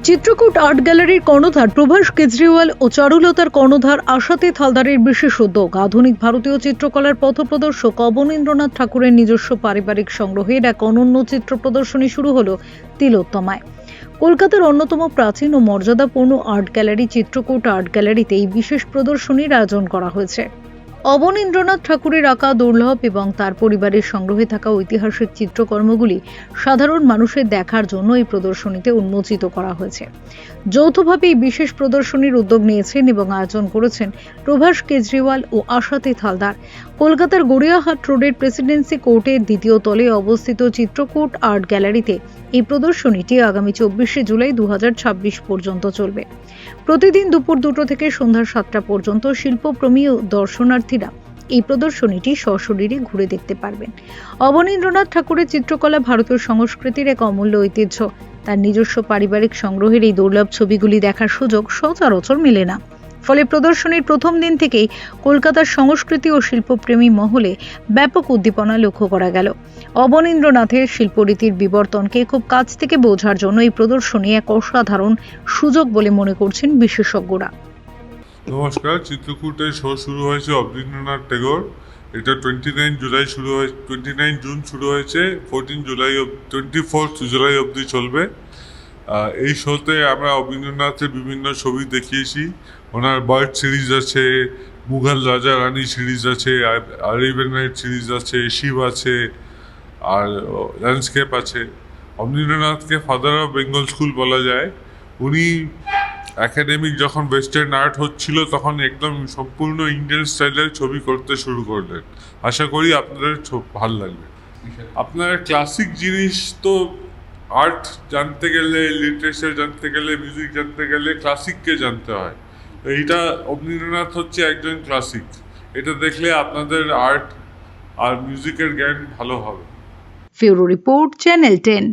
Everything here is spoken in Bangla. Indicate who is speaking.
Speaker 1: চিত্রকূট আর্ট গ্যালারির কর্ণধার প্রভাস কেজরিওয়াল ও চারুলতার কর্ণধার আশাতীত হালদারের বিশেষ উদ্যোগ আধুনিক ভারতীয় চিত্রকলার পথপ্রদর্শক অবনীন্দ্রনাথ ঠাকুরের নিজস্ব পারিবারিক সংগ্রহের এক অনন্য চিত্র প্রদর্শনী শুরু হলো তিলোত্তমায়। কলকাতার অন্যতম প্রাচীন ও মর্যাদাপূর্ণ আর্ট গ্যালারি চিত্রকূট আর্ট গ্যালারিতে এই বিশেষ প্রদর্শনীর আয়োজন করা হয়েছে। অবনীন্দ্রনাথ ঠাকুরের আঁকা দুর্লভ এবং তার পরিবারের সংগ্রহে থাকা ঐতিহাসিক চিত্রকর্মগুলি সাধারণ মানুষের দেখার জন্য এই প্রদর্শনীতে উন্মোচিত করা হয়েছে। যৌথভাবে এই বিশেষ প্রদর্শনীর উদ্যোগ নিয়েছেন এবং আয়োজন করেছেন প্রভাস কেজরিওয়াল ও আশাতীত হালদার। কলকাতার গড়িয়াহাট রোডের প্রেসিডেন্সি কোর্টের দ্বিতীয় তলে অবস্থিত চিত্রকূট আর্ট গ্যালারিতে এই প্রদর্শনীটি আগামী 24শে জুলাই 2026 পর্যন্ত চলবে। প্রতিদিন দুপুর 2টা থেকে সন্ধ্যা 7টা পর্যন্ত শিল্পপ্রেমী ও দর্শনার্থীরা এই প্রদর্শনীটি সশরীরে ঘুরে দেখতে পারবেন। অবনীন্দ্রনাথ ঠাকুরের চিত্রকলা ভারতীয় সংস্কৃতির এক অমূল্য ঐতিহ্য। তার নিজস্ব পারিবারিক সংগ্রহের এই দুর্লভ ছবিগুলি দেখার সুযোগ সচরাচর মেলে না। ফলে প্রদর্শনীর প্রথম দিন থেকেই কলকাতার সংস্কৃতি ও শিল্পপ্রেমী মহলে ব্যাপক উদ্দীপনা লক্ষ্য করা গেল। অবনীন্দ্রনাথের শিল্পরীতির বিবর্তনকে খুব কাছ থেকে বোঝার জন্য এই প্রদর্শনী এক অসাধারণ সুযোগ বলে মনে করছেন বিশেষজ্ঞরা।
Speaker 2: নমস্কার, চিত্রকূটের শো শুরু হয়েছে অবনীন্দ্রনাথ টেগোর। এটা 29 জুন শুরু হয়েছে, 24 জুলাই অবধি চলবে। এই শোতে আমরা অবনীন্দ্রনাথের বিভিন্ন ছবি দেখিয়েছি। ওনার বার্ড সিরিজ আছে, মুঘল রাজা রানী সিরিজ আছে, আরেবিয়ান নাইট সিরিজ আছে, শিব আছে, আর ল্যান্ডস্কেপ আছে। অবনীন্দ্রনাথকে ফাদার অফ বেঙ্গল স্কুল বলা যায়। উনি একাডেমিক যখন ওয়েস্টার্ন আর্ট হচ্ছিল তখন একদম সম্পূর্ণ ইন্ডিয়ান স্টাইলের ছবি করতে শুরু করলেন। আশা করি আপনাদের ভালো লাগবে। আপনার ক্লাসিক জিনিস তো আর্ট জানতে গেলে, লিটারেচার জানতে গেলে, মিউজিক জানতে গেলে ক্লাসিককে জানতে হয়। এইটা অবনীন্দ্রনাথ হচ্ছে একজন ক্লাসিক। এটা দেখলে আপনাদের আর্ট আর মিউজিকের জ্ঞান ভালো হবে।
Speaker 1: Bureau report, channel 10।